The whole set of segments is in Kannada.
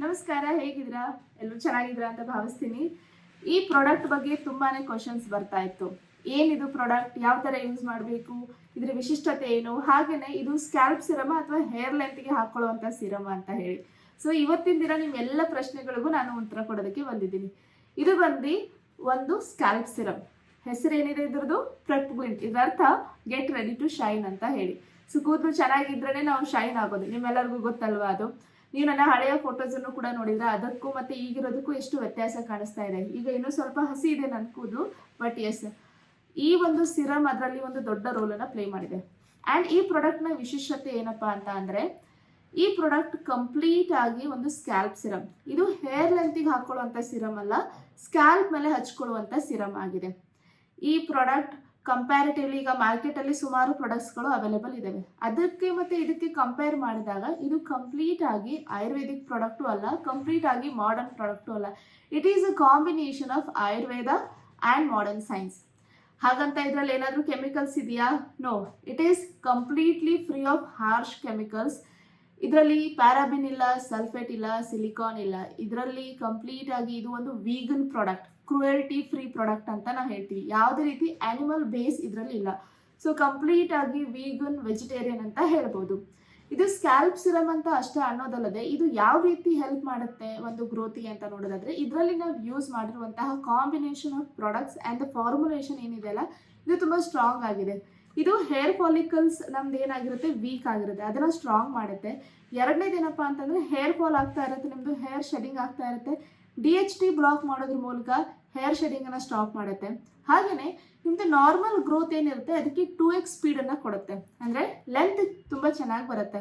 ನಮಸ್ಕಾರ, ಹೇಗಿದ್ದೀರಾ? ಎಲ್ಲರೂ ಚೆನ್ನಾಗಿದ್ದೀರಾ ಅಂತ ಭಾವಿಸ್ತೀನಿ. ಈ ಪ್ರಾಡಕ್ಟ್ ಬಗ್ಗೆ ತುಂಬಾನೇ ಕ್ವಶನ್ಸ್ ಬರ್ತಾ ಇತ್ತು. ಏನಿದು ಪ್ರಾಡಕ್ಟ್, ಯಾವ ಥರ ಯೂಸ್ ಮಾಡಬೇಕು, ಇದರ ವಿಶಿಷ್ಟತೆ ಏನು, ಹಾಗೆಯೇ ಇದು ಸ್ಕ್ಯಾಲ್ಪ್ ಸಿರಮ ಅಥವಾ ಹೇರ್ ಲೆಂತ್ಗೆ ಹಾಕೊಳ್ಳುವಂಥ ಸಿರಮ ಅಂತ ಹೇಳಿ. ಸೊ ಇವತ್ತಿನ ದಿನ ನಿಮ್ಮೆಲ್ಲ ಪ್ರಶ್ನೆಗಳಿಗೂ ನಾನು ಉತ್ತರ ಕೊಡೋದಕ್ಕೆ ಬಂದಿದ್ದೀನಿ. ಇದು ಬಂದು ಒಂದು ಸ್ಕ್ಯಾಲ್ಪ್ ಸಿರಮ್. ಹೆಸರೇನಿದೆ ಇದ್ರದ್ದು? Prep glint. ಇದರ ಅರ್ಥ ಗೆಟ್ ರೆಡಿ ಟು ಶೈನ್ ಅಂತ ಹೇಳಿ. ಸೊ ಕೂದಲು ಚೆನ್ನಾಗಿದ್ರೇ ನಾವು ಶೈನ್ ಆಗೋದು, ನಿಮ್ಮೆಲ್ಲರಿಗೂ ಗೊತ್ತಲ್ವಾ ಅದು. ನೀವು ನನ್ನ ಹಳೆಯ ಫೋಟೋಸನ್ನು ಕೂಡ ನೋಡಿದ್ರೆ ಅದಕ್ಕೂ ಮತ್ತೆ ಈಗಿರೋದಕ್ಕೂ ಎಷ್ಟು ವ್ಯತ್ಯಾಸ ಕಾಣಿಸ್ತಾ ಇದೆ. ಈಗ ಇನ್ನೂ ಸ್ವಲ್ಪ ಹಸಿ ಇದೆ ನನ್ನ ಕೂದಲು, ಬಟ್ ಎಸ್, ಈ ಒಂದು ಸಿರಮ್ ಅದರಲ್ಲಿ ಒಂದು ದೊಡ್ಡ ರೋಲನ್ನು ಪ್ಲೇ ಮಾಡಿದೆ. ಆ್ಯಂಡ್ ಈ ಪ್ರಾಡಕ್ಟ್ನ ವಿಶೇಷತೆ ಏನಪ್ಪಾ ಅಂತ ಅಂದರೆ, ಈ ಪ್ರಾಡಕ್ಟ್ ಕಂಪ್ಲೀಟ್ ಆಗಿ ಒಂದು ಸ್ಕ್ಯಾಲ್ಪ್ ಸಿರಮ್. ಇದು ಹೇರ್ ಲೆಂತಿಗೆ ಹಾಕೊಳ್ಳುವಂಥ ಸಿರಮ್ ಅಲ್ಲ, ಸ್ಕ್ಯಾಲ್ಪ್ ಮೇಲೆ ಹಚ್ಕೊಳ್ಳುವಂಥ ಸಿರಮ್ ಆಗಿದೆ. ಈ ಪ್ರಾಡಕ್ಟ್ ಕಂಪ್ಯಾರಿಟಿವ್ಲಿ ಈಗ ಮಾರ್ಕೆಟಲ್ಲಿ ಸುಮಾರು ಪ್ರಾಡಕ್ಟ್ಸ್ಗಳು ಅವೈಲೇಬಲ್ ಇದ್ದಾವೆ. ಅದಕ್ಕೆ ಮತ್ತು ಇದಕ್ಕೆ ಕಂಪೇರ್ ಮಾಡಿದಾಗ ಇದು ಕಂಪ್ಲೀಟ್ ಆಗಿ ಆಯುರ್ವೇದಿಕ್ ಪ್ರಾಡಕ್ಟು ಅಲ್ಲ, ಕಂಪ್ಲೀಟ್ ಆಗಿ ಮಾಡರ್ನ್ ಪ್ರಾಡಕ್ಟು ಅಲ್ಲ. It is a combination of Ayurveda and modern science. ಹಾಗಂತ ಇದರಲ್ಲಿ ಏನಾದರೂ ಕೆಮಿಕಲ್ಸ್ ಇದೆಯಾ? No, it is completely free of harsh chemicals. ಇದರಲ್ಲಿ ಪ್ಯಾರಾಬಿನ್ ಇಲ್ಲ, ಸಲ್ಫೇಟ್ ಇಲ್ಲ, ಸಿಲಿಕಾನ್ ಇಲ್ಲ. ಇದರಲ್ಲಿ ಕಂಪ್ಲೀಟ್ ಆಗಿ ಇದು ಒಂದು vegan product, cruelty free product ಅಂತ ನಾವು ಹೇಳ್ತೀವಿ. ಯಾವುದೇ ರೀತಿ ಆ್ಯನಿಮಲ್ ಬೇಸ್ ಇದರಲ್ಲಿ ಇಲ್ಲ. ಸೊ ಕಂಪ್ಲೀಟ್ ಆಗಿ ವೀಗನ್, ವೆಜಿಟೇರಿಯನ್ ಅಂತ ಹೇಳ್ಬೋದು. ಇದು ಸ್ಕ್ಯಾಲ್ಪ್ ಸಿರಮ್ ಅಂತ ಅಷ್ಟೇ ಅನ್ನೋದಲ್ಲದೆ ಇದು ಯಾವ ರೀತಿ ಹೆಲ್ಪ್ ಮಾಡುತ್ತೆ ಒಂದು ಗ್ರೋತಿಗೆ ಅಂತ ನೋಡೋದಾದ್ರೆ, ಇದರಲ್ಲಿ ನಾವು ಯೂಸ್ ಮಾಡಿರುವಂತಹ combination of products and the formulation ಏನಿದೆ ಅಲ್ಲ, ಇದು ತುಂಬ ಸ್ಟ್ರಾಂಗ್ ಆಗಿದೆ. ಇದು ಹೇರ್ ಫಾಲಿಕಲ್ಸ್ ನಮ್ದು ಏನಾಗಿರುತ್ತೆ, ವೀಕ್ ಆಗಿರುತ್ತೆ, ಅದನ್ನು ಸ್ಟ್ರಾಂಗ್ ಮಾಡುತ್ತೆ. ಎರಡನೇದೇನಪ್ಪ ಅಂತಂದರೆ, ಹೇರ್ ಫಾಲ್ ಆಗ್ತಾ ಇರುತ್ತೆ, ನಿಮ್ಮದು ಹೇರ್ ಶೆಡಿಂಗ್ ಆಗ್ತಾ ಇರುತ್ತೆ, DHT ಬ್ಲಾಕ್ ಮಾಡೋದ್ರ ಮೂಲಕ ಹೇರ್ ಶೆಡಿಂಗನ್ನು ಸ್ಟಾಪ್ ಮಾಡುತ್ತೆ. ಹಾಗೆಯೇ ನಿಮ್ಮದು ನಾರ್ಮಲ್ ಗ್ರೋತ್ ಏನಿರುತ್ತೆ ಅದಕ್ಕೆ 2x ಸ್ಪೀಡನ್ನು ಕೊಡುತ್ತೆ, ಅಂದರೆ ಲೆಂತ್ ತುಂಬ ಚೆನ್ನಾಗಿ ಬರುತ್ತೆ.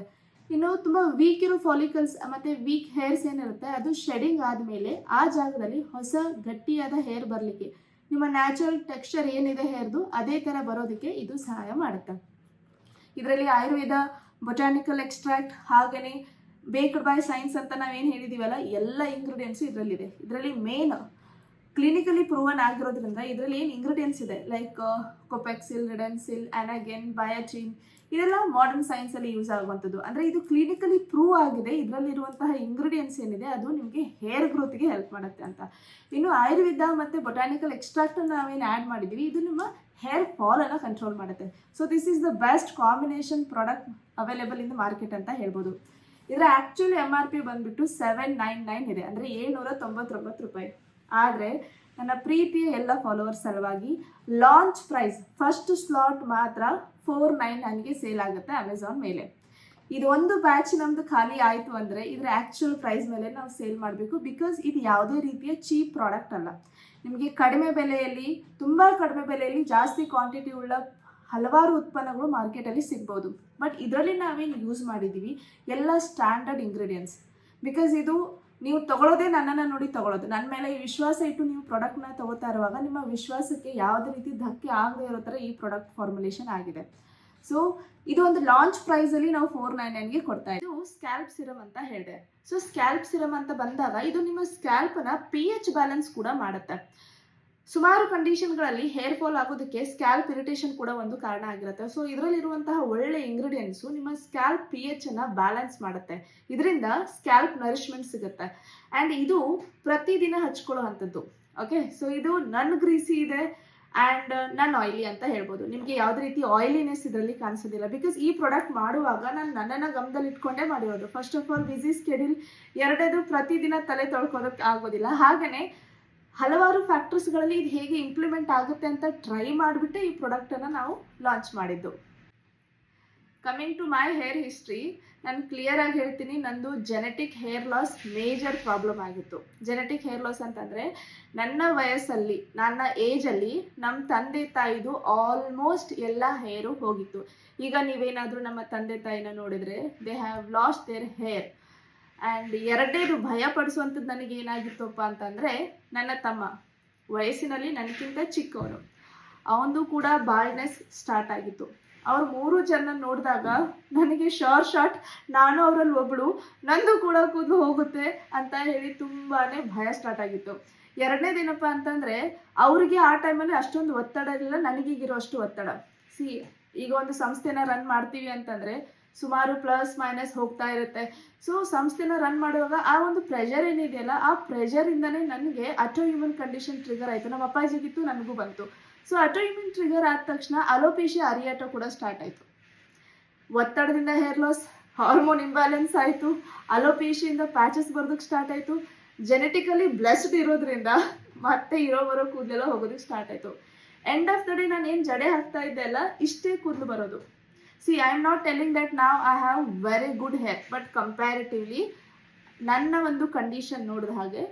ಇನ್ನು ತುಂಬ ವೀಕ್ ಇರೋ ಫಾಲಿಕಲ್ಸ್ ಮತ್ತು ವೀಕ್ ಹೇರ್ಸ್ ಏನಿರುತ್ತೆ ಅದು ಶೆಡಿಂಗ್ ಆದಮೇಲೆ ಆ ಜಾಗದಲ್ಲಿ ಹೊಸ ಗಟ್ಟಿಯಾದ ಹೇರ್ ಬರಲಿಕ್ಕೆ, ನಿಮ್ಮ ನ್ಯಾಚುರಲ್ ಟೆಕ್ಸ್ಚರ್ ಏನಿದೆ ಹೇರ್ದು ಅದೇ ಥರ ಬರೋದಕ್ಕೆ ಇದು ಸಹಾಯ ಮಾಡುತ್ತೆ. ಇದರಲ್ಲಿ ಆಯುರ್ವೇದ, ಬೊಟಾನಿಕಲ್ ಎಕ್ಸ್ಟ್ರಾಕ್ಟ್, ಹಾಗೆಯೇ ಬೇಕ್ಡ್ ಬೈ ಸೈನ್ಸ್ ಅಂತ ನಾವೇನು ಹೇಳಿದ್ದೀವಲ್ಲ, ಎಲ್ಲ ಇಂಗ್ರೀಡಿಯೆಂಟ್ಸು ಇದರಲ್ಲಿದೆ. ಇದರಲ್ಲಿ ಮೇನ್ ಕ್ಲಿನಿಕಲಿ ಪ್ರೂವನ್ ಆಗಿರೋದ್ರಿಂದ ಇದರಲ್ಲಿ ಏನು ಇಂಗ್ರೀಡಿಯೆಂಟ್ಸ್ ಇದೆ ಲೈಕ್ ಕೊಪೆಕ್ಸಿಲ್, ರಿಡೆನ್ಸಿಲ್, ಅನಾಗೆನ್, ಬಯಾಟಿನ್, ಇದೆಲ್ಲ ಮಾಡರ್ನ್ ಸೈನ್ಸಲ್ಲಿ ಯೂಸ್ ಆಗುವಂಥದ್ದು. ಅಂದರೆ ಇದು ಕ್ಲಿನಿಕಲಿ ಪ್ರೂವ್ ಆಗಿದೆ. ಇದರಲ್ಲಿರುವಂತಹ ಇಂಗ್ರೀಡಿಯೆಂಟ್ಸ್ ಏನಿದೆ ಅದು ನಿಮಗೆ ಹೇರ್ ಗ್ರೋತ್ಗೆ ಹೆಲ್ಪ್ ಮಾಡುತ್ತೆ ಅಂತ. ಇನ್ನು ಆಯುರ್ವೇದ ಮತ್ತು ಬೊಟಾನಿಕಲ್ ಎಕ್ಸ್ಟ್ರಾಕ್ಟನ್ನು ನಾವೇನು ಆ್ಯಡ್ ಮಾಡಿದ್ದೀವಿ, ಇದು ನಿಮ್ಮ ಹೇರ್ ಫಾಲನ್ನು ಕಂಟ್ರೋಲ್ ಮಾಡುತ್ತೆ. So this is the best combination product available in the market ಅಂತ ಹೇಳ್ಬೋದು. ಇದರ ಆ್ಯಕ್ಚುಲ್ MRP ಬಂದುಬಿಟ್ಟು 799 ಇದೆ, ಅಂದರೆ 799 ರೂಪಾಯಿ. ಆದರೆ ನನ್ನ ಪ್ರೀತಿಯ ಎಲ್ಲ ಫಾಲೋವರ್ಸ್ ಸಲುವಾಗಿ ಲಾಂಚ್ ಪ್ರೈಸ್ ಫಸ್ಟ್ ಸ್ಲಾಟ್ ಮಾತ್ರ 499ಗೆ ಸೇಲ್ ಆಗುತ್ತೆ ಅಮೆಝಾನ್ ಮೇಲೆ. ಇದು ಒಂದು ಬ್ಯಾಚ್ ನಮ್ಮದು ಖಾಲಿ ಆಯಿತು ಅಂದರೆ ಇದರ ಆ್ಯಕ್ಚುಲ್ ಪ್ರೈಸ್ ಮೇಲೆ ನಾವು ಸೇಲ್ ಮಾಡಬೇಕು. ಬಿಕಾಸ್ ಇದು ಯಾವುದೇ ರೀತಿಯ ಚೀಪ್ ಪ್ರಾಡಕ್ಟ್ ಅಲ್ಲ. ನಿಮಗೆ ಕಡಿಮೆ ಬೆಲೆಯಲ್ಲಿ, ತುಂಬ ಕಡಿಮೆ ಬೆಲೆಯಲ್ಲಿ ಜಾಸ್ತಿ ಕ್ವಾಂಟಿಟಿ ಉಳ್ಳ ಹಲವಾರು ಉತ್ಪನ್ನಗಳು ಮಾರ್ಕೆಟಲ್ಲಿ ಸಿಗ್ಬೋದು. ಬಟ್ ಇದರಲ್ಲಿ ನಾವೇನು ಯೂಸ್ ಮಾಡಿದ್ದೀವಿ ಎಲ್ಲ ಸ್ಟ್ಯಾಂಡರ್ಡ್ ಇಂಗ್ರೀಡಿಯೆಂಟ್ಸ್. ಬಿಕಾಸ್ ಇದು ನೀವು ತೊಗೊಳ್ಳೋದೇ ನನ್ನನ್ನು ನೋಡಿ ತೊಗೊಳ್ಳೋದು, ನನ್ನ ಮೇಲೆ ವಿಶ್ವಾಸ ಇಟ್ಟು ನೀವು ಪ್ರಾಡಕ್ಟ್ನ ತೊಗೋತಾ ಇರುವಾಗ ನಿಮ್ಮ ವಿಶ್ವಾಸಕ್ಕೆ ಯಾವುದೇ ರೀತಿ ಧಕ್ಕೆ ಆಗದೆ ಇರೋ ಥರ ಈ ಪ್ರಾಡಕ್ಟ್ ಫಾರ್ಮುಲೇಷನ್ ಆಗಿದೆ. ಸೊ ಇದು ಒಂದು ಲಾಂಚ್ ಪ್ರೈಸಲ್ಲಿ ನಾವು 499ಗೆ ಕೊಡ್ತಾ ಇದ್ದೀವಿ. ಇದು ಸ್ಕ್ಯಾಲ್ಪ್ ಸಿರಮ್ ಅಂತ ಹೇಳಿದೆ. ಸೊ ಸ್ಕ್ಯಾಲ್ಪ್ ಸಿರಮ್ ಅಂತ ಬಂದಾಗ ಇದು ನಿಮ್ಮ ಸ್ಕ್ಯಾಲ್ಪನ್ನ pH ಬ್ಯಾಲೆನ್ಸ್ ಕೂಡ ಮಾಡುತ್ತೆ. ಸುಮಾರು ಕಂಡೀಷನ್ಗಳಲ್ಲಿ ಹೇರ್ ಫಾಲ್ ಆಗೋದಕ್ಕೆ ಸ್ಕ್ಯಾಲ್ಪ್ ಇರಿಟೇಷನ್ ಕೂಡ ಒಂದು ಕಾರಣ ಆಗಿರುತ್ತೆ. ಸೊ ಇದರಲ್ಲಿರುವಂತಹ ಒಳ್ಳೆ ಇಂಗ್ರೀಡಿಯೆಂಟ್ಸು ನಿಮ್ಮ ಸ್ಕ್ಯಾಲ್ಪ್ pHನ್ನು ಬ್ಯಾಲೆನ್ಸ್ ಮಾಡುತ್ತೆ. ಇದರಿಂದ ಸ್ಕ್ಯಾಲ್ಪ್ ನರಿಶ್ಮೆಂಟ್ ಸಿಗುತ್ತೆ. ಆ್ಯಂಡ್ ಇದು ಪ್ರತಿದಿನ ಹಚ್ಕೊಳ್ಳೋ ಅಂಥದ್ದು. ಓಕೆ, ಸೊ ಇದು ನನ್ ಗ್ರೀಸಿ ಇದೆ ಆ್ಯಂಡ್ ನನ್ ಆಯಿಲಿ ಅಂತ ಹೇಳ್ಬೋದು. ನಿಮಗೆ ಯಾವುದೇ ರೀತಿ ಆಯಿಲಿನೆಸ್ ಇದರಲ್ಲಿ ಕಾಣಿಸೋದಿಲ್ಲ. ಬಿಕಾಸ್ ಈ ಪ್ರಾಡಕ್ಟ್ ಮಾಡುವಾಗ ನಾನು ನನ್ನನ್ನು ಗಮನದಲ್ಲಿ ಇಟ್ಕೊಂಡೇ ಮಾಡಿರೋದು. First of all busy schedule, ಎರಡನೇದು ಪ್ರತಿದಿನ ತಲೆ ತೊಳ್ಕೋದಕ್ಕೆ ಆಗೋದಿಲ್ಲ. ಹಾಗೆಯೇ ಹಲವಾರು ಫ್ಯಾಕ್ಟರ್ಸ್ಗಳಲ್ಲಿ ಇದು ಹೇಗೆ ಇಂಪ್ಲಿಮೆಂಟ್ ಆಗುತ್ತೆ ಅಂತ ಟ್ರೈ ಮಾಡಿಬಿಟ್ಟೆ ಈ ಪ್ರಾಡಕ್ಟನ್ನು ನಾವು ಲಾಂಚ್ ಮಾಡಿದ್ದು. Coming to my hair history, ನಾನು ಕ್ಲಿಯರಾಗಿ ಹೇಳ್ತೀನಿ, ನಂದು genetic hair loss major problem ಆಗಿತ್ತು. ಜೆನೆಟಿಕ್ ಹೇರ್ ಲಾಸ್ ಅಂತಂದರೆ ನನ್ನ ವಯಸ್ಸಲ್ಲಿ, ನನ್ನ ಏಜಲ್ಲಿ ನಮ್ಮ ತಂದೆ ತಾಯಿದು ಆಲ್ಮೋಸ್ಟ್ ಎಲ್ಲ ಹೇರು ಹೋಗಿತ್ತು. ಈಗ ನೀವೇನಾದರೂ ನಮ್ಮ ತಂದೆ ತಾಯಿನ ನೋಡಿದರೆ they have lost their hair. And ಎರಡನೇದು ಭಯ ಪಡಿಸುವಂಥದ್ದು ನನಗೇನಾಗಿತ್ತಪ್ಪ ಅಂತಂದರೆ, ನನ್ನ ತಮ್ಮ ವಯಸ್ಸಿನಲ್ಲಿ ನನಗಿಂತ ಚಿಕ್ಕವನು, ಅವನದು ಕೂಡ ಬಾಲ್ನೆಸ್ ಸ್ಟಾರ್ಟ್ ಆಗಿತ್ತು. ಅವ್ರು 3 ಜನ ನೋಡಿದಾಗ ನನಗೆ ಶಾರ್ಟ್ ನಾನು ಅವರಲ್ಲಿ ಒಬ್ಬಳು, ನಂದು ಕೂಡ ಕೂದಲು ಹೋಗುತ್ತೆ ಅಂತ ಹೇಳಿ ತುಂಬಾ ಭಯ ಸ್ಟಾರ್ಟ್ ಆಗಿತ್ತು. ಎರಡನೇದೇನಪ್ಪ ಅಂತಂದರೆ, ಅವರಿಗೆ ಆ ಟೈಮಲ್ಲಿ ಅಷ್ಟೊಂದು ಒತ್ತಡ ಇರಲಿಲ್ಲ, ನನಗೀಗಿರೋ ಅಷ್ಟು ಒತ್ತಡ. ಈಗ ಒಂದು ಸಂಸ್ಥೆನ ರನ್ ಮಾಡ್ತೀವಿ ಅಂತಂದರೆ ಸುಮಾರು ಪ್ಲಸ್ ಮೈನಸ್ ಹೋಗ್ತಾ ಇರುತ್ತೆ. ಸೊ ಸಂಸ್ಥೆನ ರನ್ ಮಾಡುವಾಗ ಆ ಒಂದು ಪ್ರೆಷರ್ ಏನಿದೆಯಲ್ಲ, ಆ ಪ್ರೆಷರಿಂದನೇ ನನಗೆ ಅಟೋ ಹ್ಯೂಮನ್ ಕಂಡೀಷನ್ ಟ್ರಿಗರ್ ಆಯಿತು. ನಮ್ಮ ಅಪ್ಪಾಜಿಗಿತ್ತು, ನನಗೂ ಬಂತು. ಸೊ ಅಟೋ ಹ್ಯೂಮನ್ ಟ್ರಿಗರ್ ಆದ ತಕ್ಷಣ ಅಲೋಪೇಶಿಯಾ ಅರಿಯಾಟ ಕೂಡ ಸ್ಟಾರ್ಟ್ ಆಯಿತು. ಒತ್ತಡದಿಂದ ಹೇರ್ ಲಾಸ್, ಹಾರ್ಮೋನ್ ಇಂಬ್ಯಾಲೆನ್ಸ್ ಆಯಿತು, ಅಲೋಪೇಶಿಯಿಂದ ಪ್ಯಾಚಸ್ ಬರೋದಕ್ಕೆ ಸ್ಟಾರ್ಟ್ ಆಯಿತು. ಜೆನೆಟಿಕಲಿ ಬ್ಲೆಸ್ಡ್ ಇರೋದ್ರಿಂದ ಮತ್ತೆ ಬರೋ ಕೂದಲೆಲ್ಲ ಹೋಗೋದಕ್ಕೆ ಸ್ಟಾರ್ಟ್ ಆಯಿತು. ಎಂಡ್ ಆಫ್ ದ ಡೇ ನಾನು ಏನು ಜಡೆ ಹಾಕ್ತಾ ಇದ್ದೆ ಅಲ್ಲ, ಇಷ್ಟೇ ಕೂದಲು ಬರೋದು. See I am not telling that ನಾವ್ I have very good hair, but comparatively ನನ್ನ ಒಂದು ಕಂಡೀಷನ್ ನೋಡಿದ ಹಾಗೆ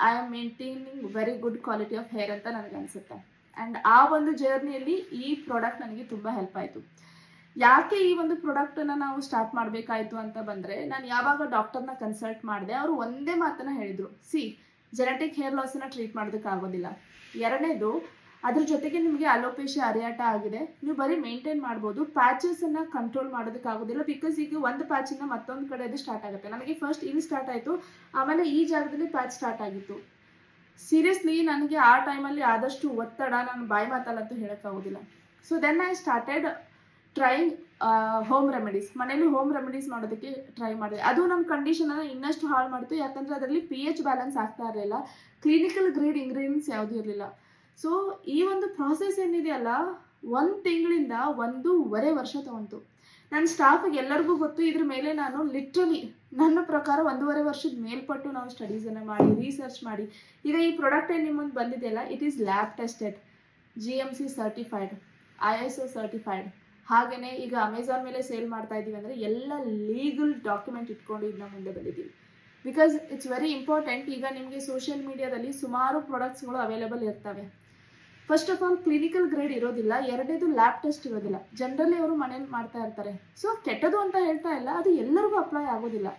I am maintaining very good quality of hair ಅಂತ ನನಗೆ ಅನಿಸುತ್ತೆ. ಆ್ಯಂಡ್ ಆ ಒಂದು ಜರ್ನಿಯಲ್ಲಿ ಈ ಪ್ರಾಡಕ್ಟ್ ನನಗೆ ತುಂಬ ಹೆಲ್ಪ್ ಆಯಿತು. ಯಾಕೆ ಈ ಒಂದು ಪ್ರಾಡಕ್ಟನ್ನು ನಾವು ಸ್ಟಾರ್ಟ್ ಮಾಡಬೇಕಾಯಿತು ಅಂತ ಬಂದರೆ, ನಾನು ಯಾವಾಗ ಡಾಕ್ಟರ್ನ ಕನ್ಸಲ್ಟ್ ಮಾಡಿದೆ, ಅವರು ಒಂದೇ ಮಾತನ್ನು ಹೇಳಿದರು, ಸಿ ಜೆನೆಟಿಕ್ ಹೇರ್ ಲಾಸನ್ನು ಟ್ರೀಟ್ ಮಾಡೋದಕ್ಕಾಗೋದಿಲ್ಲ. ಎರಡನೇದು, ಅದ್ರ ಜೊತೆಗೆ ನಿಮಗೆ ಅಲೋಪೇಶಿಯಾ ಅರಿಯಾಟ ಆಗಿದೆ, ನೀವು ಬರೀ ಮೇಂಟೈನ್ ಮಾಡ್ಬೋದು, ಪ್ಯಾಚಸನ್ನು ಕಂಟ್ರೋಲ್ ಮಾಡೋದಕ್ಕಾಗೋದಿಲ್ಲ. ಬಿಕಾಸ್ ಈಗ ಒಂದು ಪ್ಯಾಚಿಂದ ಮತ್ತೊಂದು ಕಡೆ ಅದು ಸ್ಟಾರ್ಟ್ ಆಗುತ್ತೆ. ನನಗೆ ಫಸ್ಟ್ ಇಲ್ಲಿ ಸ್ಟಾರ್ಟ್ ಆಯಿತು, ಆಮೇಲೆ ಈ ಜಾಗದಲ್ಲಿ ಪ್ಯಾಚ್ ಸ್ಟಾರ್ಟ್ ಆಗಿತ್ತು. ಸೀರಿಯಸ್ಲಿ ನನಗೆ ಆ ಟೈಮಲ್ಲಿ ಆದಷ್ಟು ಒತ್ತಡ, ನಾನು ಬಾಯಿ ಮಾತಲ್ಲಂತೂ ಹೇಳೋಕ್ಕಾಗೋದಿಲ್ಲ. So then I started trying home remedies. ಮನೇಲಿ ಹೋಮ್ ರೆಮಿಡೀಸ್ ಮಾಡೋದಕ್ಕೆ ಟ್ರೈ ಮಾಡಿದೆ. ಅದು ನಮ್ಮ ಕಂಡೀಷನನ್ನು ಇನ್ನಷ್ಟು ಹಾಳು ಮಾಡ್ತು. ಯಾಕಂದರೆ ಅದರಲ್ಲಿ pH ಬ್ಯಾಲೆನ್ಸ್ ಆಗ್ತಾ ಇರಲಿಲ್ಲ, ಕ್ಲಿನಿಕಲ್ ಗ್ರೇಡ್ ಇಂಗ್ರೀಡಿಯೆಂಟ್ಸ್ ಯಾವುದೂ ಇರಲಿಲ್ಲ. ಸೊ ಈ ಒಂದು ಪ್ರಾಸೆಸ್ ಏನಿದೆಯಲ್ಲ, 1 ತಿಂಗಳಿಂದ 1.5 ವರ್ಷ ತೊಗೊಂತು. ನನ್ನ ಸ್ಟಾಫಿಗೆ ಎಲ್ಲರಿಗೂ ಗೊತ್ತು. ಇದ್ರ ಮೇಲೆ ನಾನು ಲಿಟ್ರಲಿ ನನ್ನ ಪ್ರಕಾರ 1.5 ವರ್ಷದ ಮೇಲ್ಪಟ್ಟು ನಾವು ಸ್ಟಡೀಸನ್ನು ಮಾಡಿ, ರಿಸರ್ಚ್ ಮಾಡಿ, ಈಗ ಈ ಪ್ರಾಡಕ್ಟ್ ಏನು ನಿಮ್ಮ ಮುಂದೆ ಬಂದಿದೆಯಲ್ಲ, it is lab tested, GMC certified, ISO certified. ಹಾಗೆಯೇ ಈಗ ಅಮೆಝಾನ್ ಮೇಲೆ ಸೇಲ್ ಮಾಡ್ತಾ ಇದ್ದೀವಿ ಅಂದರೆ ಎಲ್ಲ ಲೀಗಲ್ ಡಾಕ್ಯುಮೆಂಟ್ ಇಟ್ಕೊಂಡು ಇದನ್ನ ಮುಂದೆ ಬಂದಿದ್ದೀವಿ. Because it's very important. ಈಗ ನಿಮಗೆ ಸೋಷಿಯಲ್ ಮೀಡಿಯಾದಲ್ಲಿ ಸುಮಾರು ಪ್ರಾಡಕ್ಟ್ಸ್ಗಳು ಅವೈಲೇಬಲ್ ಇರ್ತವೆ. First of all clinical grade ಇರೋದಿಲ್ಲ, ಎರಡನೇದು ಲ್ಯಾಬ್ ಟೆಸ್ಟ್ ಇರೋದಿಲ್ಲ. ಜನರಲಿ ಅವರು ಮನೇಲಿ ಮಾಡ್ತಾ ಇರ್ತಾರೆ. ಸೊ ಕೆಟ್ಟದು ಅಂತ ಹೇಳ್ತಾ ಇಲ್ಲ, ಅದು ಎಲ್ಲರಿಗೂ ಅಪ್ಲೈ ಆಗೋದಿಲ್ಲ.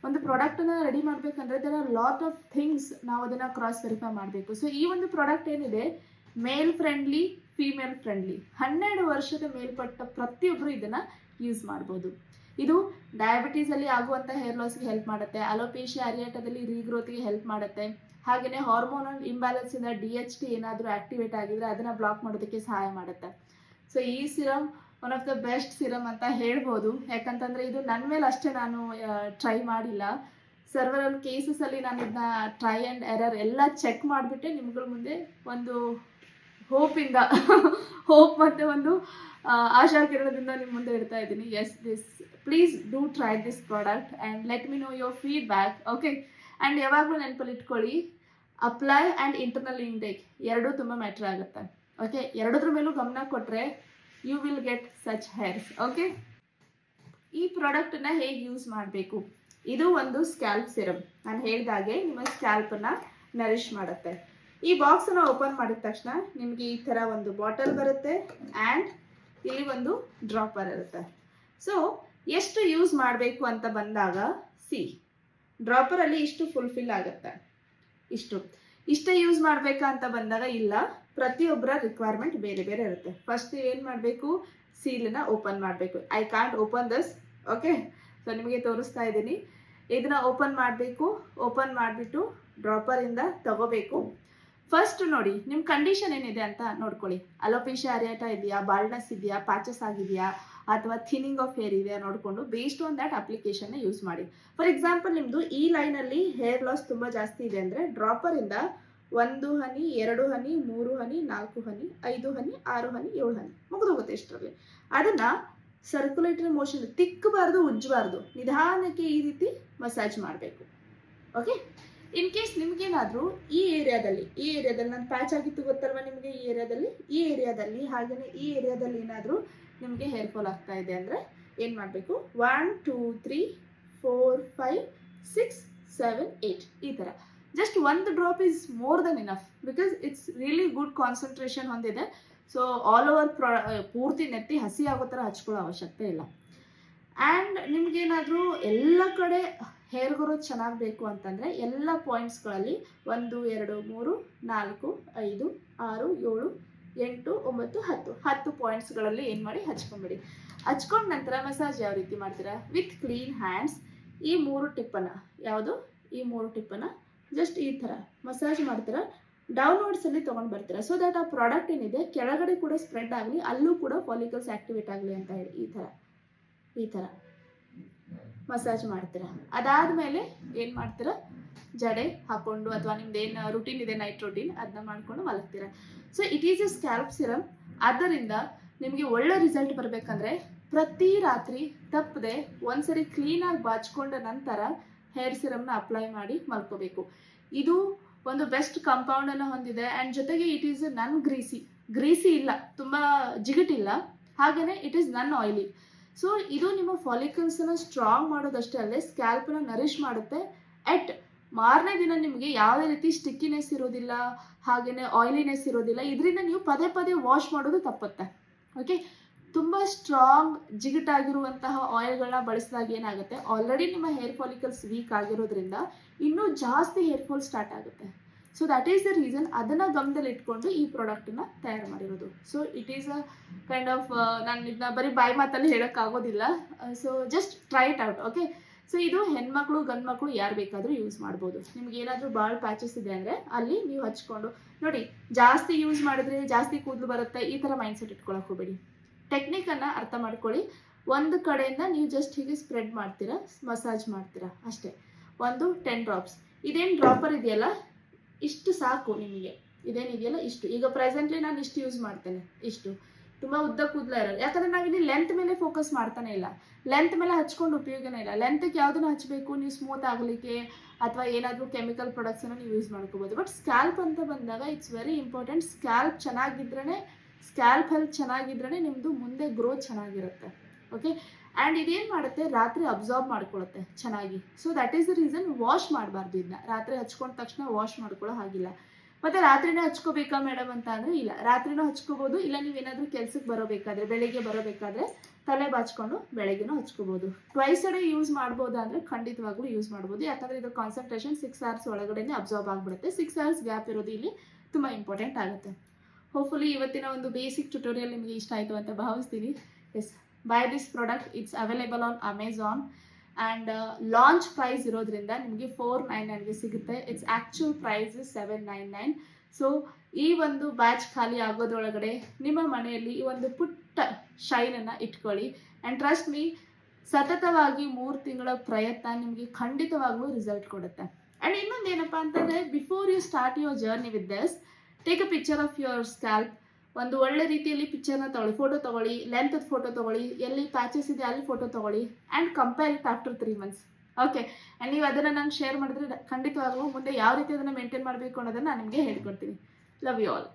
ಒಂದು ಪ್ರಾಡಕ್ಟನ್ನು ರೆಡಿ ಮಾಡಬೇಕಂದ್ರೆ there are lot of things, ನಾವು ಅದನ್ನು ಕ್ರಾಸ್ ವೆರಿಫೈ ಮಾಡಬೇಕು. ಸೊ ಈ ಒಂದು ಪ್ರಾಡಕ್ಟ್ ಏನಿದೆ, ಮೇಲ್ ಫ್ರೆಂಡ್ಲಿ, ಫೀಮೇಲ್ ಫ್ರೆಂಡ್ಲಿ, 12 ವರ್ಷದ ಮೇಲ್ಪಟ್ಟ ಪ್ರತಿಯೊಬ್ಬರು ಇದನ್ನು ಯೂಸ್ ಮಾಡ್ಬೋದು. ಇದು ಡಯಾಬಿಟೀಸಲ್ಲಿ ಆಗುವಂಥ ಹೇರ್ ಲಾಸ್ಗೆ ಹೆಲ್ಪ್ ಮಾಡುತ್ತೆ, ಅಲೋಪೇಶಿಯಾ ಅರಿಯಾಟದಲ್ಲಿ ರೀಗ್ರೋತ್ಗೆ ಹೆಲ್ಪ್ ಮಾಡುತ್ತೆ, ಹಾಗೆಯೇ ಹಾರ್ಮೋನಲ್ ಇಂಬ್ಯಾಲೆನ್ಸಿಂದ DHT ಏನಾದರೂ ಆ್ಯಕ್ಟಿವೇಟ್ ಆಗಿದ್ರೆ ಅದನ್ನು ಬ್ಲಾಕ್ ಮಾಡೋದಕ್ಕೆ ಸಹಾಯ ಮಾಡುತ್ತೆ. ಸೊ ಈ serum one of the best serum ಅಂತ ಹೇಳ್ಬೋದು. ಯಾಕಂತಂದರೆ ಇದು ನನ್ನ ಮೇಲೆ ಅಷ್ಟೇ ನಾನು ಟ್ರೈ ಮಾಡಿಲ್ಲ, ಸರ್ವರಲ್ ಕೇಸಸಲ್ಲಿ ನಾನು ಇದನ್ನ ಟ್ರೈ ಆ್ಯಂಡ್ ಎರರ್ ಎಲ್ಲ ಚೆಕ್ ಮಾಡಿಬಿಟ್ಟೆ ನಿಮ್ಗಳ ಮುಂದೆ ಒಂದು ಹೋಪಿಂದ ಹೋಪ್ ಮತ್ತು ಒಂದು ಆಶಾ ಕಿರಣದಿಂದ ನಿಮ್ಮ ಮುಂದೆ ಇಡ್ತಾ ಇದ್ದೀನಿ. Yes, this please do try this product and let me know your feedback. Okay, and ಯಾವಾಗಲೂ ನೆನಪಲ್ಲಿ ಇಟ್ಕೊಳ್ಳಿ, ಅಪ್ಲೈ ಆ್ಯಂಡ್ ಇಂಟರ್ನಲ್ ಇಂಟೇಕ್ ಎರಡೂ ತುಂಬ ಮ್ಯಾಟ್ರ್ ಆಗುತ್ತೆ. ಓಕೆ, ಎರಡದ್ರ ಮೇಲೂ ಗಮನ ಕೊಟ್ಟರೆ you will get such hairs. Okay, ಈ ಪ್ರಾಡಕ್ಟನ್ನು ಹೇಗೆ ಯೂಸ್ ಮಾಡಬೇಕು? ಇದು ಒಂದು ಸ್ಕ್ಯಾಲ್ಪ್ ಸಿರಮ್. ನಾನು ಹೇಳಿದಾಗೆ ನಿಮ್ಮ ಸ್ಕ್ಯಾಲ್ಪನ್ನು ನರಿಷ್ ಮಾಡುತ್ತೆ. ಈ ಬಾಕ್ಸನ್ನು ಓಪನ್ ಮಾಡಿದ ತಕ್ಷಣ ನಿಮಗೆ ಈ ಥರ ಒಂದು ಬಾಟಲ್ ಬರುತ್ತೆ ಆ್ಯಂಡ್ ಇಲ್ಲಿ ಒಂದು ಡ್ರಾಪರ್ ಇರುತ್ತೆ. ಸೊ ಎಷ್ಟು ಯೂಸ್ ಮಾಡಬೇಕು ಅಂತ ಬಂದಾಗ, ಸಿ ಡ್ರಾಪರಲ್ಲಿ ಇಷ್ಟು ಫುಲ್ಫಿಲ್ ಆಗುತ್ತೆ, ಇಷ್ಟೇ ಯೂಸ್ ಮಾಡಬೇಕಾ ಅಂತ ಬಂದಾಗ ಇಲ್ಲ, ಪ್ರತಿಯೊಬ್ಬರ ರಿಕ್ವೈರ್ಮೆಂಟ್ ಬೇರೆ ಬೇರೆ ಇರುತ್ತೆ. ಫಸ್ಟ್ ಏನು ಮಾಡಬೇಕು, ಸೀಲನ್ನು ಓಪನ್ ಮಾಡಬೇಕು. I can't open this. Okay, so ನಿಮಗೆ ತೋರಿಸ್ತಾ ಇದ್ದೀನಿ. ಇದನ್ನು ಓಪನ್ ಮಾಡಬೇಕು. ಓಪನ್ ಮಾಡಿಬಿಟ್ಟು ಡ್ರಾಪರಿಂದ ತಗೋಬೇಕು. ಫಸ್ಟ್ ನೋಡಿ ನಿಮ್ಮ ಕಂಡೀಷನ್ ಏನಿದೆ ಅಂತ ನೋಡ್ಕೊಳ್ಳಿ. ಅಲೋಪೇಶಿಯಾ ಅರಿಯಾಟ ಇದೆಯಾ, ಬಾಲ್ಡ್ನೆಸ್ ಇದೆಯಾ, ಪ್ಯಾಚಸ್ ಆಗಿದೆಯಾ, ಅಥವಾ ಥಿನಿಂಗ್ ಆಫ್ ಹೇರ್ ಇದೆಯಾ ನೋಡಿಕೊಂಡು ಬೇಸ್ಡ್ ಆನ್ ದ್ಯಾಟ್ ಅಪ್ಲಿಕೇಶನ್ನ ಯೂಸ್ ಮಾಡಿ. ಫಾರ್ ಎಕ್ಸಾಂಪಲ್, ನಿಮ್ಮದು ಈ ಲೈನಲ್ಲಿ ಹೇರ್ ಲಾಸ್ ತುಂಬ ಜಾಸ್ತಿ ಇದೆ ಅಂದರೆ ಡ್ರಾಪರಿಂದ 1 ಹನಿ, 2 ಹನಿ, 3 ಹನಿ, 4 ಹನಿ, 5 ಹನಿ, 6 ಹನಿ, 7 ಹನಿ ಮುಗಿದೋಗುತ್ತೆ ಇಷ್ಟರಲ್ಲಿ. ಅದನ್ನು ಸರ್ಕ್ಯುಲೇಟರಿ ಮೋಷನ್, ತಿಕ್ಕಬಾರ್ದು, ಉಜ್ಜಬಾರ್ದು, ನಿಧಾನಕ್ಕೆ ಈ ರೀತಿ ಮಸಾಜ್ ಮಾಡಬೇಕು. ಓಕೆ, ಇನ್ ಕೇಸ್ ನಿಮಗೇನಾದರೂ ಈ ಏರಿಯಾದಲ್ಲಿ ನಾನು ಪ್ಯಾಚ್ ಆಗಿತ್ತು ಗೊತ್ತಲ್ವ ನಿಮಗೆ, ಈ ಏರಿಯಾದಲ್ಲಿ ಹಾಗೆಯೇ ಈ ಏರಿಯಾದಲ್ಲಿ ಏನಾದರೂ ನಿಮಗೆ ಹೇರ್ ಫಾಲ್ ಆಗ್ತಾ ಇದೆ ಅಂದರೆ ಏನು ಮಾಡಬೇಕು, 1 2 3 4 5 6 7 8 ಈ ಥರ just 1 drop is more than enough. Because it's really good concentration ಹೊಂದಿದೆ. ಸೊ ಆಲ್ ಓವರ್ ಪೂರ್ತಿ ನೆತ್ತಿ ಹಸಿ ಆಗೋ ಥರ ಹಚ್ಕೊಳ್ಳೋ ಅವಶ್ಯಕತೆ ಇಲ್ಲ. ಆ್ಯಂಡ್ ನಿಮಗೇನಾದರೂ ಎಲ್ಲ ಕಡೆ ಹೇರ್ ಗ್ರೋತ್ ಚೆನ್ನಾಗಿ ಬೇಕು ಅಂತಂದರೆ ಎಲ್ಲ ಪಾಯಿಂಟ್ಸ್ಗಳಲ್ಲಿ 1 2 3 4 5 6 7 8 9 10 ಪಾಯಿಂಟ್ಸ್ಗಳಲ್ಲಿ ಏನು ಮಾಡಿ ಹಚ್ಕೊಂಬಿಡಿ. ಹಚ್ಕೊಂಡ ನಂತರ ಮಸಾಜ್ ಯಾವ ರೀತಿ ಮಾಡ್ತೀರಾ, ವಿತ್ ಕ್ಲೀನ್ ಹ್ಯಾಂಡ್ಸ್ ಈ 3 ಟಿಪ್ಪನ್ನು, ಯಾವುದು ಈ 3 ಟಿಪ್ಪನ್ನು ಜಸ್ಟ್ ಈ ಥರ ಮಸಾಜ್ ಮಾಡ್ತೀರಾ, ಡೌನ್ವರ್ಡ್ಸಲ್ಲಿ ತೊಗೊಂಡು ಬರ್ತೀರಾ. ಸೊ ದ್ಯಾಟ್ ಆ ಪ್ರಾಡಕ್ಟ್ ಏನಿದೆ ಕೆಳಗಡೆ ಕೂಡ ಸ್ಪ್ರೆಡ್ ಆಗಲಿ, ಅಲ್ಲೂ ಕೂಡ ಫಾಲಿಕಲ್ಸ್ ಆ್ಯಕ್ಟಿವೇಟ್ ಆಗಲಿ ಅಂತ ಹೇಳಿ ಈ ಥರ ಮಸಾಜ್ ಮಾಡ್ತೀರಾ. ಅದಾದಮೇಲೆ ಏನು ಮಾಡ್ತೀರಾ, ಜಡೆ ಹಾಕ್ಕೊಂಡು ಅಥವಾ ನಿಮ್ದು ಏನು ರುಟೀನ್ ಇದೆ ನೈಟ್ ರುಟೀನ್ ಅದನ್ನ ಮಾಡ್ಕೊಂಡು ಮಲಗ್ತೀರಾ. So it is a scalp serum. ಆದ್ದರಿಂದ ನಿಮಗೆ ಒಳ್ಳೆ ರಿಸಲ್ಟ್ ಬರಬೇಕಂದ್ರೆ ಪ್ರತಿ ರಾತ್ರಿ ತಪ್ಪದೆ ಒಂದ್ಸರಿ ಕ್ಲೀನಾಗಿ ಬಾಚ್ಕೊಂಡ ನಂತರ ಹೇರ್ ಸಿರಮ್ನ ಅಪ್ಲೈ ಮಾಡಿ ಮಲ್ಕೋಬೇಕು. ಇದು ಒಂದು ಬೆಸ್ಟ್ ಕಾಂಪೌಂಡನ್ನು ಹೊಂದಿದೆ ಆ್ಯಂಡ್ ಜೊತೆಗೆ ಇಟ್ ಈಸ್ ನನ್ ಗ್ರೀಸಿ ಇಲ್ಲ, ತುಂಬ ಜಿಗಟಿಲ್ಲ, ಹಾಗೆಯೇ ಇಟ್ ಈಸ್ ನನ್ ಆಯಿಲಿ. ಸೊ ಇದು ನಿಮ್ಮ ಫಾಲಿಕಲ್ಸನ್ನು ಸ್ಟ್ರಾಂಗ್ ಮಾಡೋದಷ್ಟೇ ಅಲ್ಲದೆ ಸ್ಕ್ಯಾಲ್ಪನ್ನ ನರಿಷ್ ಮಾಡುತ್ತೆ. ಎಟ್ ಮಾರನೇ ದಿನ ನಿಮಗೆ ಯಾವುದೇ ರೀತಿ ಸ್ಟಿಕ್ಕಿನೆಸ್ ಇರೋದಿಲ್ಲ, ಹಾಗೆಯೇ ಆಯಿಲಿನೆಸ್ ಇರೋದಿಲ್ಲ. ಇದರಿಂದ ನೀವು ಪದೇ ಪದೇ ವಾಶ್ ಮಾಡೋದು ತಪ್ಪುತ್ತೆ. ಓಕೆ, ತುಂಬ ಸ್ಟ್ರಾಂಗ್ ಜಿಗಟಾಗಿರುವಂತಹ ಆಯಿಲ್ಗಳನ್ನ ಬಳಸಿದಾಗ ಏನಾಗುತ್ತೆ, ಆಲ್ರೆಡಿ ನಿಮ್ಮ ಹೇರ್ ಫಾಲಿಕಲ್ಸ್ ವೀಕ್ ಆಗಿರೋದ್ರಿಂದ ಇನ್ನೂ ಜಾಸ್ತಿ ಹೇರ್ ಫಾಲ್ ಸ್ಟಾರ್ಟ್ ಆಗುತ್ತೆ. So that is the reason, ಅದನ್ನು ಗಮನದಲ್ಲಿ ಇಟ್ಕೊಂಡು ಈ ಪ್ರಾಡಕ್ಟನ್ನು ತಯಾರು ಮಾಡಿರೋದು. So it is a kind of, ನಾನು ಇದನ್ನ ಬರೀ ಬಾಯಿ ಮಾತಲ್ಲಿ ಹೇಳೋಕ್ಕಾಗೋದಿಲ್ಲ. So just try it out. Okay, so ಇದು ಹೆಣ್ಮಕ್ಳು ಗಂಡು ಮಕ್ಕಳು ಯಾರು ಬೇಕಾದರೂ ಯೂಸ್ ಮಾಡ್ಬೋದು. ನಿಮ್ಗೆ ಏನಾದರೂ ಭಾಳ ಪ್ಯಾಚಸ್ ಇದೆ ಅಂದರೆ ಅಲ್ಲಿ ನೀವು ಹಚ್ಕೊಂಡು ನೋಡಿ. ಜಾಸ್ತಿ ಯೂಸ್ ಮಾಡಿದ್ರೆ ಜಾಸ್ತಿ ಕೂದಲು ಬರುತ್ತೆ, ಈ ಥರ ಮೈಂಡ್ಸೆಟ್ ಇಟ್ಕೊಳಕ್ಕೆ ಹೋಗಬೇಡಿ. ಟೆಕ್ನಿಕನ್ನು ಅರ್ಥ ಮಾಡ್ಕೊಳ್ಳಿ. ಒಂದು ಕಡೆಯಿಂದ ನೀವು ಜಸ್ಟ್ ಹೀಗೆ ಸ್ಪ್ರೆಡ್ ಮಾಡ್ತೀರಾ, ಮಸಾಜ್ ಮಾಡ್ತೀರಾ ಅಷ್ಟೇ. 10 ಡ್ರಾಪ್ಸ್. ಇದೇನು ಡ್ರಾಪರ್ ಇದೆಯಲ್ಲ ಇಷ್ಟು ಸಾಕು ನಿಮಗೆ. ಇದೇನಿದೆಯಲ್ಲ ಇಷ್ಟು. ಈಗ ಪ್ರೆಸೆಂಟ್ಲಿ ನಾನು ಇಷ್ಟು ಯೂಸ್ ಮಾಡ್ತೇನೆ, ಇಷ್ಟು. ತುಂಬ ಉದ್ದ ಕೂದಲ ಇರಲ್ಲ, ಯಾಕಂದರೆ ನಾವಿಲ್ಲಿ ಲೆಂತ್ ಮೇಲೆ ಫೋಕಸ್ ಮಾಡ್ತಾನೆ ಇಲ್ಲ. ಲೆಂತ್ ಮೇಲೆ ಹಚ್ಕೊಂಡು ಉಪಯೋಗನೇ ಇಲ್ಲ. ಲೆಂತ್ಗೆ ಯಾವುದನ್ನು ಹಚ್ಚಬೇಕು, ನೀವು ಸ್ಮೂತ್ ಆಗಲಿಕ್ಕೆ ಅಥವಾ ಏನಾದರೂ ಕೆಮಿಕಲ್ ಪ್ರಾಡಕ್ಟ್ಸನ್ನು ನೀವು ಯೂಸ್ ಮಾಡ್ಕೋಬೋದು. ಬಟ್ ಸ್ಕ್ಯಾಲ್ಪ್ ಅಂತ ಬಂದಾಗ ಇಟ್ಸ್ ವೆರಿ ಇಂಪಾರ್ಟೆಂಟ್. ಸ್ಕ್ಯಾಲ್ಪ್ ಚೆನ್ನಾಗಿದ್ರೇ, ಸ್ಕ್ಯಾಲ್ಪ್ ಹೆಲ್ತ್ ಚೆನ್ನಾಗಿದ್ರೇ ನಿಮ್ಮದು ಮುಂದೆ ಗ್ರೋತ್ ಚೆನ್ನಾಗಿರುತ್ತೆ. ಓಕೆ, ಆ್ಯಂಡ್ ಇದೇನು ಮಾಡುತ್ತೆ, ರಾತ್ರಿ ಅಬ್ಸಾರ್ಬ್ ಮಾಡ್ಕೊಳ್ಳುತ್ತೆ ಚೆನ್ನಾಗಿ. So that is the reason wash ಮಾಡಬಾರ್ದು. ಇದನ್ನ ರಾತ್ರಿ ಹಚ್ಕೊಂಡ ತಕ್ಷಣ ವಾಶ್ ಮಾಡ್ಕೊಳ್ಳೋ ಹಾಗಿಲ್ಲ. ಮತ್ತು ರಾತ್ರಿನೇ ಹಚ್ಕೋಬೇಕಾ ಮೇಡಮ್ ಅಂತ ಅಂದರೆ ಇಲ್ಲ, ರಾತ್ರಿನೂ ಹಚ್ಕೋಬೋದು. ಇಲ್ಲ ನೀವೇನಾದರೂ ಕೆಲಸಕ್ಕೆ ಬರೋಬೇಕಾದ್ರೆ, ಬೆಳಿಗ್ಗೆ ಬರೋಬೇಕಾದ್ರೆ ತಲೆ ಬಾಚ್ಕೊಂಡು ಬೆಳಗ್ಗೆನೂ ಹಚ್ಕೋಬೋದು. ಟ್ವೈಸ್ ಅ ಡೇ ಯೂಸ್ ಮಾಡ್ಬೋದಾ ಅಂದರೆ ಖಂಡಿತವಾಗ್ಲೂ ಯೂಸ್ ಮಾಡ್ಬೋದು. ಯಾಕಂದರೆ ಇದು ಕಾನ್ಸಂಟ್ರೇಷನ್ 6 hours ಒಳಗಡೆನೇ ಅಬ್ಸಾರ್ಬ್ ಆಗಿಬಿಡುತ್ತೆ. 6 hours ಗ್ಯಾಪ್ ಇರೋದು ಇಲ್ಲಿ ತುಂಬ ಇಂಪಾರ್ಟೆಂಟ್ ಆಗುತ್ತೆ. ಹೋಪ್ಫುಲಿ ಇವತ್ತಿನ ಒಂದು ಬೇಸಿಕ್ ಟ್ಯುಟೋರಿಯಲ್ ನಿಮಗೆ ಇಷ್ಟ ಆಯಿತು ಅಂತ ಭಾವಿಸ್ತೀನಿ. Yes, buy this product. It's available on Amazon and launch price ಇರೋದ್ರಿಂದ ನಿಮಗೆ 499ಗೆ ಸಿಗುತ್ತೆ. It's actual price 799. ಸೊ ಈ ಒಂದು ಬ್ಯಾಚ್ ಖಾಲಿ ಆಗೋದ್ರೊಳಗಡೆ ನಿಮ್ಮ ಮನೆಯಲ್ಲಿ ಈ ಒಂದು ಪುಟ್ಟ ಶೈನನ್ನು ಇಟ್ಕೊಳ್ಳಿ. ಆ್ಯಂಡ್ ಟ್ರಸ್ಟ್ ಮೀ, ಸತತವಾಗಿ 3 ತಿಂಗಳ ಪ್ರಯತ್ನ ನಿಮಗೆ ಖಂಡಿತವಾಗ್ಲೂ ರಿಸಲ್ಟ್ ಕೊಡುತ್ತೆ. ಆ್ಯಂಡ್ ಇನ್ನೊಂದು ಏನಪ್ಪ ಅಂತಂದರೆ, before you start your journey with this, take a picture of your scalp. ಒಂದು ಒಳ್ಳೆ ರೀತಿಯಲ್ಲಿ ಪಿಕ್ಚರ್ನ ತೊಗೊಳ್ಳಿ, ಫೋಟೋ ತೊಗೊಳ್ಳಿ, ಲೆಂತ್ ಫೋಟೋ ತೊಗೊಳ್ಳಿ, ಎಲ್ಲಿ ಪ್ಯಾಚಸ್ ಇದೆ ಅಲ್ಲಿ ಫೋಟೋ ತೊಗೊಳ್ಳಿ and compare it after 3 months. Okay, and ನೀವು ಅದನ್ನು ನಂಗೆ ಶೇರ್ ಮಾಡಿದ್ರೆ ಖಂಡಿತವಾಗ್ಲೂ ಮುಂದೆ ಯಾವ ರೀತಿ ಅದನ್ನು ಮೇಂಟೈನ್ ಮಾಡಬೇಕು ಅನ್ನೋದನ್ನು ನಾನು ನಿಮಗೆ ಹೇಳ್ಕೊಡ್ತೀನಿ. Love you all.